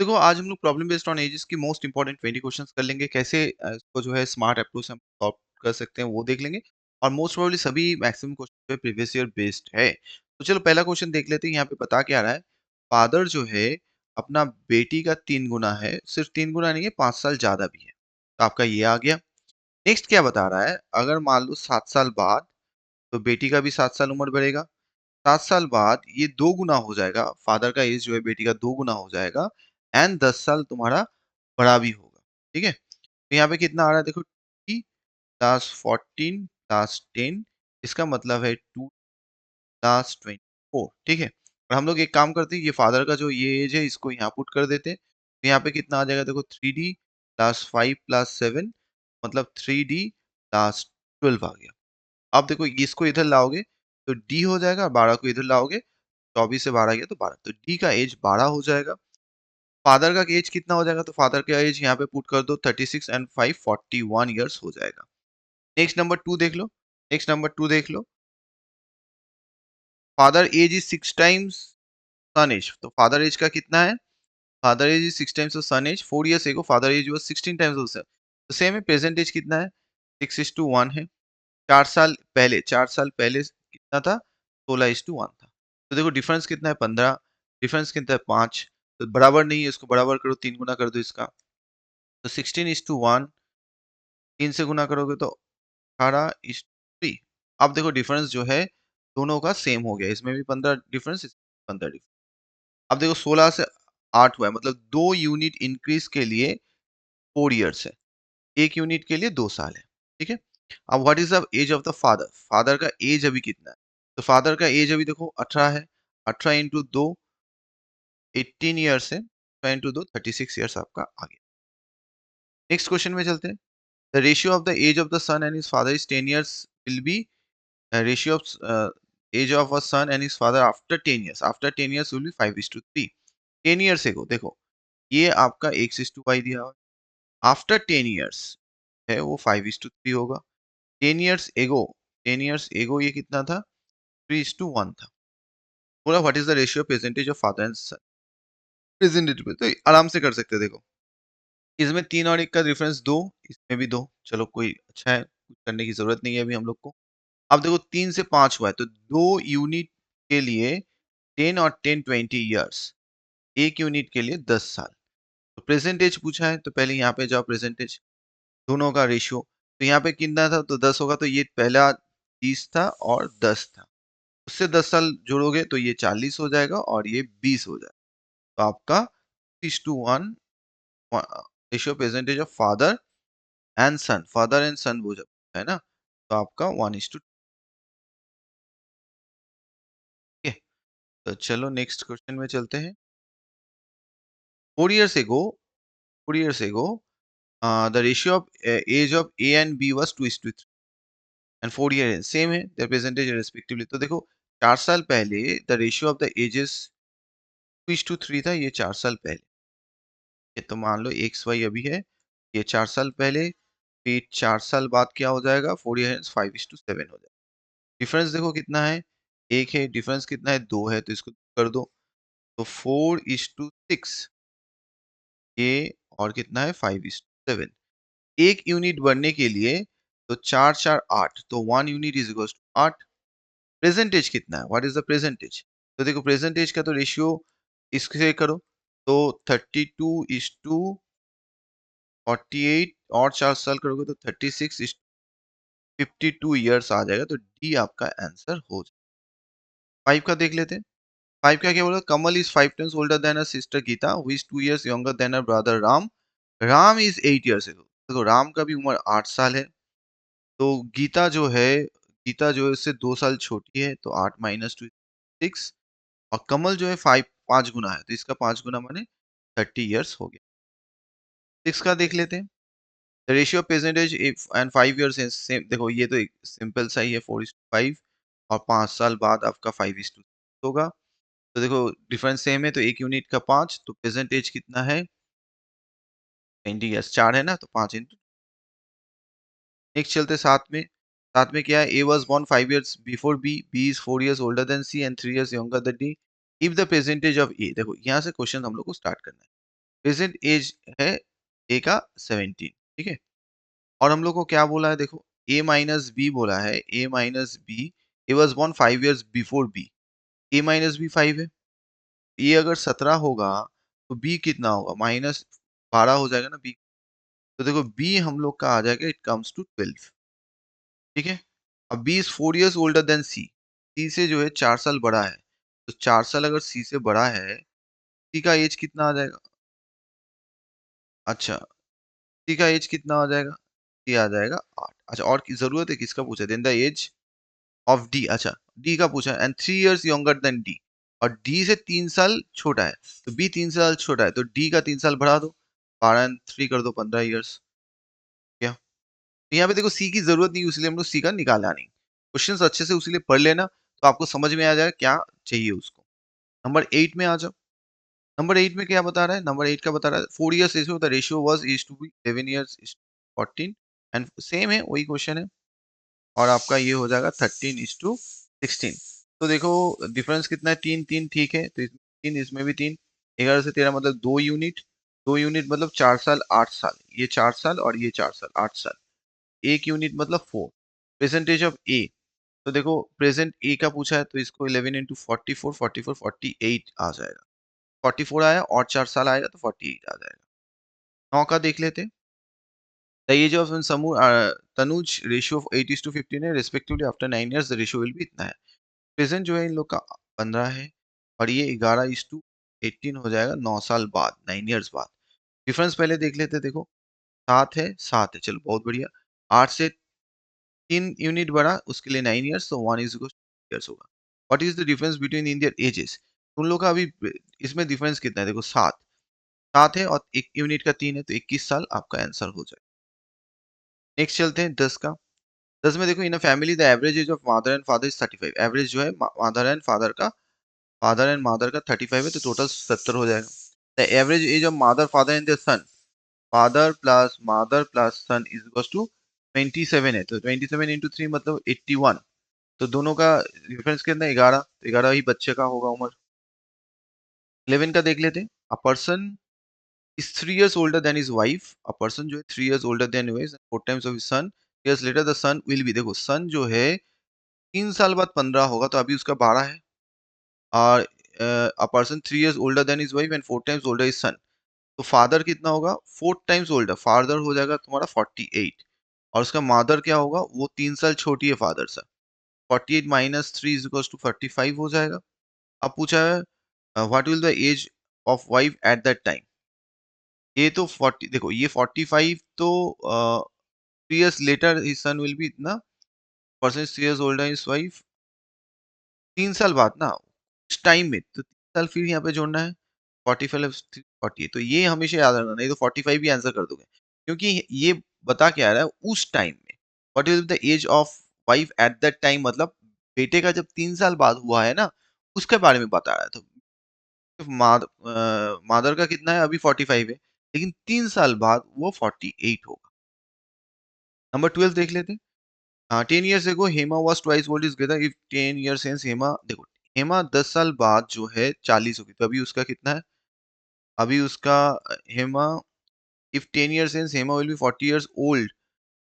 देखो आज हम लोग प्रॉब्लम बेस्ड ऑन एजेस की मोस्ट इंपॉर्टेंट 20 क्वेश्चंस कर लेंगे कैसे इसको जो है स्मार्ट अप्रोच से हम सॉल्व कर सकते हैं वो देख लेंगे और मोस्ट प्रोबेबली सभी मैक्सिमम क्वेश्चन पे प्रीवियस ईयर बेस्ड है तो चलो पहला क्वेश्चन देख लेते हैं यहाँ पे बता क्या रहा है फादर जो है अपना बेटी का 3 गुना है सिर्फ 3 गुना नहीं है 5 साल ज्यादा भी है तो आपका ये आ गया नेक्स्ट क्या बता रहा है अगर मान लो 7 साल बाद तो बेटी का भी 7 साल उम्र बढ़ेगा 7 साल बाद ये 2 गुना हो जाएगा फादर का एज जो है बेटी का 2 गुना हो जाएगा एंड 10 साल तुम्हारा बड़ा भी होगा ठीक है तो यहाँ पे कितना आ रहा है देखो टी प्लस 14 प्लस 10 इसका मतलब है 2 प्लस 24 ठीक है और हम लोग एक काम करते हैं ये फादर का जो ये एज है इसको यहाँ पुट कर देते हैं तो यहाँ पे कितना आ जाएगा देखो 3D +5 +7 मतलब 3D +12 आ गया अब देखो इसको इधर लाओगे तो डी हो जाएगा 12 को इधर लाओगे 24 से 12 गया तो 12 तो डी का एज 12 हो जाएगा फादर का एज कितना हो जाएगा तो फादर का एज यहाँ पे पुट कर दो 36 एंड 5 41 ईयर्स हो जाएगा नेक्स्ट नंबर 2 देख लो नेक्स्ट नंबर 2 देख लो father age is 6 times son age तो फादर एज का कितना है father age is 6 times of son age 4 years ago father age was 16 times of son तो सेम है प्रेजेंट एज कितना है 6:1 है 4 साल पहले कितना था 16:1 था तो देखो डिफरेंस कितना है 15 डिफरेंस कितना है 5 तो बराबर नहीं है इसको बराबर करो 3 गुना कर दो इसका तो 16:1 3 से गुना करोगे तो 18:3 अब देखो डिफरेंस जो है दोनों का सेम हो गया इसमें भी 15 डिफरेंस इसमें 15 डिफरेंस अब देखो 16 से 8 हुआ है मतलब 2 यूनिट इंक्रीज के लिए 4 ईयर्स है 1 यूनिट के लिए 2 साल है ठीक है अब what is the age of the father father का एज अभी कितना है तो फादर का एज अभी देखो 18 है 18 इंटू 2 18 ईयर्स है 18 इंटू 2 36 ईयर्स आपका आ गया नेक्स्ट क्वेश्चन में चलते हैं the ratio of the age of the son and his father is 10 years will be ratio of age of a son and his father after 10 years after 10 years will be 5:3 10 years ago देखो ये आपका x:y दिया हुआ है after 10 years है वो 5:3 होगा 10 years एगो 10 ईयर्स एगो ये कितना था 3:1 था बोला what is the ratio percentage of father and son present age पे तो आराम से कर सकते हैं देखो इसमें 3 और 1 का डिफरेंस 2 इसमें भी 2 चलो कोई अच्छा है कुछ करने की जरूरत नहीं है अभी हम लोग को अब देखो 3 से 5 हुआ है तो 2 यूनिट के लिए 10 और 10 20 ईयर्स 1 यूनिट के लिए 10 साल तो प्रेजेंटेज पूछा है तो पहले यहाँ पे जाओ प्रेजेंटेज दोनों का रेशियो तो यहाँ पे कितना था तो 10 होगा तो ये पहला 30 था और 10 था उससे 10 साल जोड़ोगे तो ये 40 हो जाएगा और ये 20 हो जाएगा तो आपका 6:1 ratio percentage of father and son वो जब है ना तो आपका 1:2 है तो चलो नेक्स्ट क्वेश्चन में चलते हैं 4 years ago the ratio of age of A and B was 2:3 and 4 years same है their percentage respectively तो देखो 4 साल पहले the ratio of the ages 2:3 था ये 4 साल पहले ये तो मान लो एक्स वाई अभी है ये 4 साल पहले फिर 4 साल बाद क्या हो जाएगा 4 years 5:7 हो जाएगा डिफरेंस देखो कितना है एक है डिफरेंस कितना है 2 है तो इसको कर दो तो 4:6 ये और कितना है 5:7 एक यूनिट बढ़ने के लिए तो 4 4 8 तो 1 unit is equal to 8 present age कितना है व्हाट इज द प्रेजेंटेज तो देखो प्रेजेंटेज का तो रेशियो इससे करो तो 32:48 और 4 साल करोगे तो 36:52 ईयर्स आ जाएगा तो डी आपका आंसर हो जाएगा 5 का देख लेते हैं 5 का क्या बोला Kamal is 5 times older than her sister Geeta who is 2 years younger than her brother Ram Ram is 8 years देखो राम का भी उम्र 8 साल है तो गीता जो है उससे 2 साल छोटी है तो 8 - 2 6 और कमल जो है 5 गुना है तो इसका 5 गुना माने 30 ईयर्स हो गया 6 का देख लेते हैं ratio percentage and 5 years same देखो ये तो एक सिंपल सा ही है 4:5 और 5 साल बाद आपका 5:6 होगा तो देखो डिफरेंस सेम है तो 1 यूनिट का 5 तो परसेंटेज कितना है 20 ईयर्स 4 है ना तो 5 इंटू नेक्स्ट चलते साथ में क्या है A was born 5 years before B is 4 years older than C and 3 years younger than D if the percentage of A देखो यहाँ से क्वेश्चन हम लोग को स्टार्ट करना है प्रेजेंट एज है ए का 17, ठीक है। और हम लोग को क्या बोला है देखो, ए माइनस बी बोला है, A minus B, A was born 5 years before B, A minus B 5 है, ए अगर 17 होगा तो बी कितना होगा, -12 हो जाएगा ना बी। तो देखो बी हम लोग का आ जाएगा, इट कम्स टू 12, ठीक है। अब B is 4 years older than C, C से जो है 4 साल बड़ा है, तो 4 साल अगर सी से बड़ा है, सी का एज कितना आ जाएगा, अच्छा सी का एज कितना आ जाएगा, सी आ जाएगा 8। अच्छा और की जरूरत है किसका पूछा, then the age of D, अच्छा डी का पूछा, and 3 years younger than D, और डी से 3 साल छोटा है, तो बी 3 साल छोटा है, तो डी का 3 साल बढ़ा दो, 12 और 3 कर दो 15 years, क्या। तो यहाँ पे देखो सी की जरूरत नहीं, इसलिए हम लोग सी का निकाला नहीं। क्वेश्चंस अच्छे से उसलिए पढ़ लेना, तो आपको समझ में आ जाएगा क्या चाहिए उसको। नंबर 8 में आ जाओ। नंबर 8 में क्या बता रहा है, नंबर 8 का बता रहा है 4 years ratio, the ratio was is to be 11 years is 14, and same है वही क्वेश्चन है, और आपका ये हो जाएगा 13:16। तो देखो डिफरेंस कितना है, 3 3, ठीक है, तो इसमें 3, इसमें भी 3, 11 से 13 मतलब 2 यूनिट, 2 यूनिट मतलब 4 साल 8 साल, ये 4 साल और ये 4 साल 8 साल, 1 यूनिट मतलब 4। परसेंटेज ऑफ ए, तो देखो प्रेजेंट ए का पूछा है, तो इसको 11 इंटू 44, 44 48 आ जाएगा, 44 आया और 4 साल आएगा तो 48 आ जाएगा। 9 का देख लेते हैं। The age of Tanuj ratio of 8:15 है, respectively after 9 years the ratio will be इतना है। प्रेजेंट जो है इन लोग का 15 है, और ये 11:18 हो जाएगा 9 साल बाद, 9 years बाद। डिफरेंस पहले देख लेते हैं, देखो 7 है 7 है, चलो बहुत बढ़िया। 8 से 3 यूनिट बढ़ा, उसके लिए 9 years, तो 1:2 years होगा। What is the difference between in their edges, उन लोग का अभी इसमें डिफरेंस कितना है, देखो 7 7 है और 1 यूनिट का 3 है, तो 21 साल आपका आंसर हो जाएगा। नेक्स्ट चलते हैं 10 का। 10 में देखो, in a family the average age of mother and father is 35, average जो है फादर एंड मदर का 35 है, तो टोटल 70 हो जाएगा। The average age of father and their son, father plus mother plus son is equal to 27 है, तो 27 into 3 मतलब 81, तो दोनों का डिफरेंस कितना है, 11, तो 11 ही बच्चे का होगा उम्र। 11 का देख लेते हैं। A person is 3 years older than his wife, a person जो है 3 years older than his wife, 4 times of his son, years later the son will be, देखो son जो है 3 साल बाद 15 होगा, तो अभी उसका 12 है, और a person 3 years older than his wife and 4 times older his son, तो फादर कितना होगा, 4 times older, फादर हो जाएगा तुम्हारा 48, और उसका मदर क्या होगा, वो 3 साल छोटी है फादर से, 48 माइनस 3 इज इक्वल टू 45 हो जाएगा। अब पूछा है what will the age of wife at that time, ये तो 40, देखो ये 45 तो 3 years later his son will be इतना, person 3 years older his wife, 3 साल बाद ना उस टाइम में, तो 3 साल फिर यहाँ पे जोड़ना है, 45 40, तो ये हमेशा याद रखना, नहीं तो 45 भी आंसर कर दोगे, क्योंकि ये बता के आ रहा है उस टाइम में, what is the age of wife at that time, मतलब बेटे का जब 3 साल बाद हुआ है ना, उसके बारे में बता रहा है। तो मादर का कितना है, अभी 45 है, लेकिन 3 साल बाद वो 48 होगा। नंबर 12 देख लेते हैं। हाँ, 10 years ago Hema was twice old is greater if 10 years since Hema, देखो हेमा 10 साल बाद जो है 40 होगी, तो अभी उसका कितना है, अभी उसका Hema, if 10 years since Hema will be 40 years old,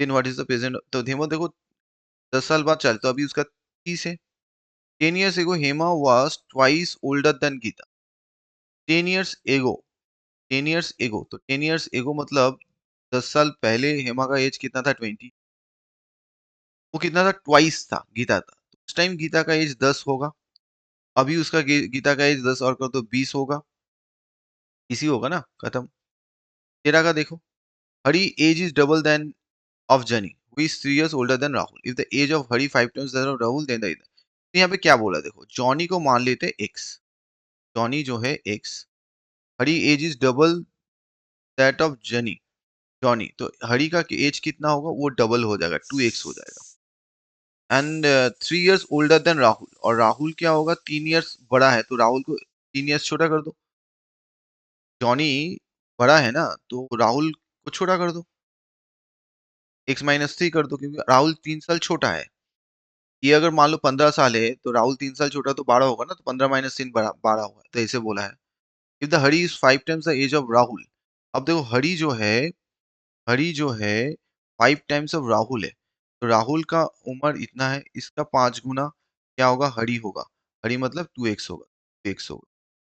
then what is the present, तो हेमा देखो 10 साल बाद 40, तो अभी उसका 30 है। 10 years ago Hema was twice older than Gita, 10 years ago, 10 years ago, तो 10 years ago मतलब 10 साल पहले हेमा का एज कितना था, 20, वो कितना था, ट्वाइस था गीता था, तो उस टाइम गीता का एज 10 होगा, अभी उसका गीता का एज 10 और कर दो 20 होगा, इसी होगा ना, खत्म। तेरा का देखो, Hari age is double than of Johnny who is 3 years older than Rahul, if the age of Hari 5 times that of Rahul then the, तो यहाँ पे क्या बोला, देखो जॉनी को मान लेते एक्स, जॉनी जो है x, Hari age is double that of Johnny, Johnny, तो हरी का एज कितना होगा, वो डबल हो जाएगा, 2x हो जाएगा, and 3 years older than Rahul, और राहुल क्या होगा, 3 years बड़ा है, तो राहुल को 3 years छोटा कर दो, जॉनी बड़ा है ना, तो राहुल को छोटा कर दो, x-3 कर दो, क्योंकि राहुल 3 साल छोटा है। ये अगर मान लो 15 साल है, तो राहुल 3 साल छोटा, तो 12 होगा ना, तो 15 - 3 12 होगा, तो ऐसे बोला है। If the Hari is 5 times the age of Rahul. अब देखो हरी जो है 5 टाइम्स ऑफ राहुल है, तो राहुल का उम्र इतना है, इसका 5 गुना क्या होगा, हरी होगा। हरी मतलब 2x होगा, 2x होगा।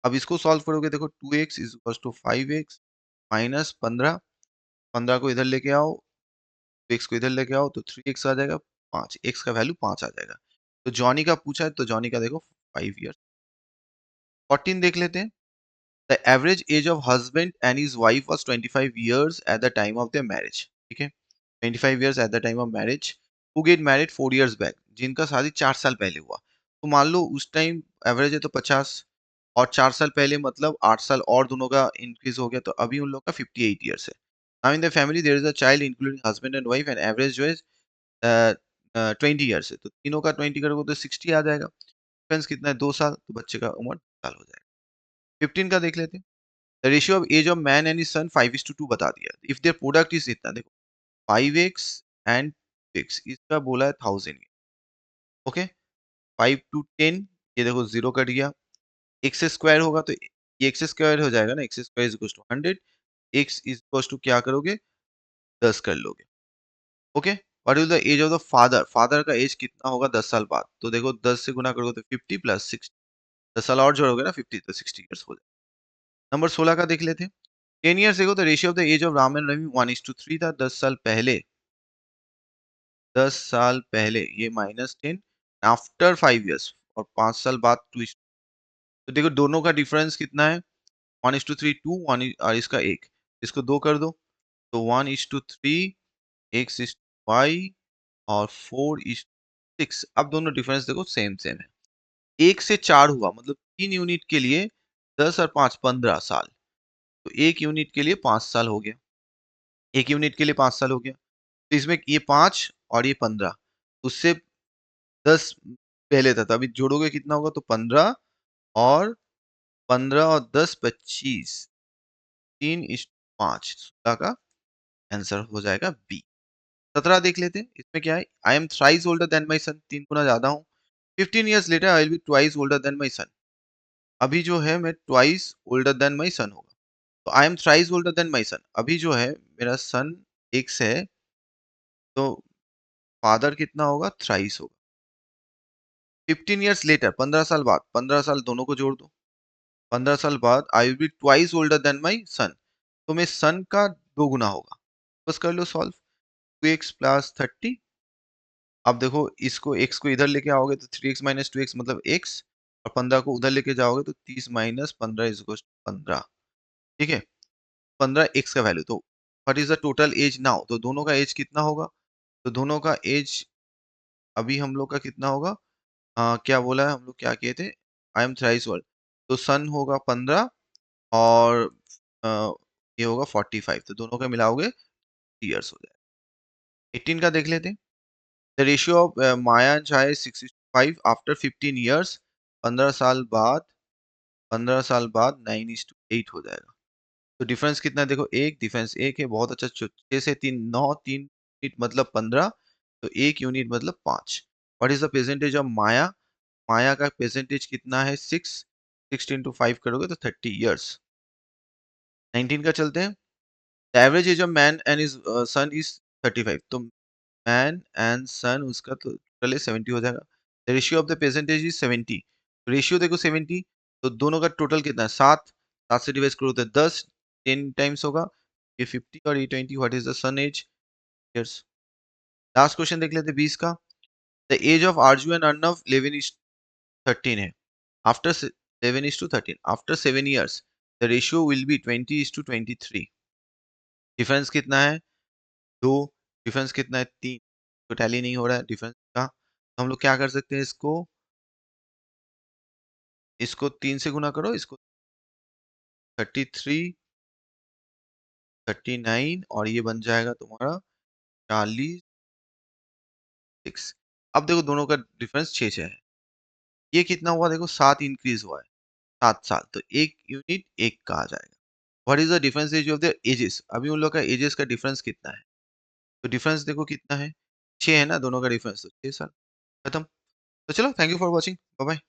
अब इसको सॉल्व करोगे, देखो 2x is equal to 5x minus 15, 15 को इधर लेके आओ, 2x को इधर लेके आओ तो 3x आ जाएगा, 5 x का वैल्यू 5 आ जाएगा। तो जॉनी का पूछा है, तो जॉनी का देखो 5 ईयर। 14 देख लेते हैं। The average age of husband and his wife was 25 years at the time of their marriage. ठीक है, 25 years at the time of marriage. Who get married 4 years back, जिनका शादी 4 साल पहले हुआ। तो मान लो उस टाइम एवरेज है तो 50, और 4 साल पहले मतलब 8 साल और दोनों का इंक्रीज हो गया, तो अभी उन लोग का 58 years है। Now in the family there is a child including husband and wife, and average जो है 20 years है, तो तीनों का 20 करोगे तो 60 आ जाएगा। डिफरेंस कितना है, 2 साल, तो बच्चे का उम्र 2 साल हो जाएगा। 15 का देख लेते हैं। The ratio of age of man and his son 5:2 बता दिया। इफ देयर प्रोडक्ट इज इतना, देखो 5x एंड 2x, इसका बोला है 1000। ओके, 5 to 10, ये देखो 0 कट गया। एक्स स्क्वायर होगा तो ये एक्स स्क्वायर हो जाएगा ना, x square is equal to 100, x is equal to क्या करोगे, 10 कर लोगे। Okay, what is the age of the father, father का एज कितना होगा 10 साल बाद, तो देखो 10 से गुना करोगे तो 50 प्लस 60, 10 साल और जोड़ोगे ना 50, तो 60 ईयर्स हो जाएगा। नंबर 16 का देख लेते हैं। 10 ईयर्स देखो, the ratio of the age of Ram and Ravi 1:3 था 10 साल पहले। 10 साल पहले ये -10 आफ्टर 5 ईयर्स, और 5 साल बाद 2, तो देखो दोनों का डिफरेंस कितना है, 1:3 2 1 और इसका 1, इसको 2 कर दो तो 1:3, x is y और 4:6। अब दोनों डिफरेंस देखो सेम सेम है। 1 से 4 हुआ मतलब 3 यूनिट के लिए 10 और 5 15 साल, तो 1 यूनिट के लिए 5 साल हो गया, 1 यूनिट के लिए 5 साल हो गया। तो इसमें ये 5 और ये 15, उससे 10 पहले था, तो अभी जोड़ोगे कितना होगा, तो 15 और 15 और 10 25, 3:5, 16 का आंसर हो जाएगा बी। 17 देख लेते हैं, इसमें क्या है, I am thrice older than my son, 3 गुना ज्यादा हूँ। 15 years later I will be twice older than my son. अभी जो है मैं twice older than my son होगा, तो I am thrice older than my son, अभी जो है मेरा सन x है, तो फादर कितना होगा, थ्राइस होगा। 15 ईयर्स लेटर 15 साल बाद, 15 साल दोनों को जोड़ दो, 15 साल बाद I will be twice older than my son, तो मेरे सन का 2 गुना होगा। बस कर लो सॉल्व, 2x प्लस 30। अब देखो इसको x को इधर लेके आओगे तो 3x माइनस 2x मतलब x, और 15 को उधर लेके जाओगे तो 30 माइनस 15 इज 15। ठीक है, 15 x का वैल्यू, तो what is the total age now, तो दोनों का एज कितना होगा, तो दोनों का एज अभी हम लोग का कितना होगा, क्या बोला है हम लोग, क्या किए थे, आई एम थ्राइस ओल्ड, तो सन होगा 15 और अ, ये होगा 45, तो दोनों का मिलाओगे ईयर्स हो जाएगा। 18 का देख लेते हैं। The ratio of Maya and Chhaya 6:5 after 15 years, 15 साल बाद, 15 साल बाद 9:8 हो जाएगा। तो डिफरेंस कितना है, देखो एक डिफरेंस एक है, बहुत अच्छा। 6 से 3 9, 3 यूनिट मतलब 15, तो 1 यूनिट मतलब 5। What is the percentage of Maya, Maya का परसेंटेज कितना है 6, 6 इंटू 5 करोगे तो 30 ईयर्स। 19 का चलते हैं। The average age of man and his sun is 35, तो मैन एंड सन उसका तो टोटल 70 हो जाएगा। The ratio of the percentage is 70, ratio देखो 70, तो दोनों का टोटल कितना है 7, 7 से डिवाइड करो तो 10, 10 टाइम्स होगा, ये 50 और ये 20। What is the son age, yes. Last question देख लेते हैं 20 का। The age of Aarzoo and Arnav 11:13 है, after 11:13 after 7 years the ratio will be 20:23। Difference कितना है, 2, डिफरेंस कितना है 3, तो टैली नहीं हो रहा है डिफरेंस का, तो हम लोग क्या कर सकते हैं, इसको 3 से गुना करो, इसको 33, 39 और ये बन जाएगा तुम्हारा 46। अब देखो दोनों का डिफरेंस 6 है, ये कितना हुआ, देखो 7 इंक्रीज हुआ है, 7 साल, तो 1 यूनिट 1 का आ जाएगा। What is the difference age of the ages, अभी उन लोग का एजेस का डिफरेंस कितना है, तो डिफरेंस देखो कितना है, 6 है ना दोनों का डिफरेंस, तो 6 साल। खत्म। तो चलो, thank you for watching, bye bye.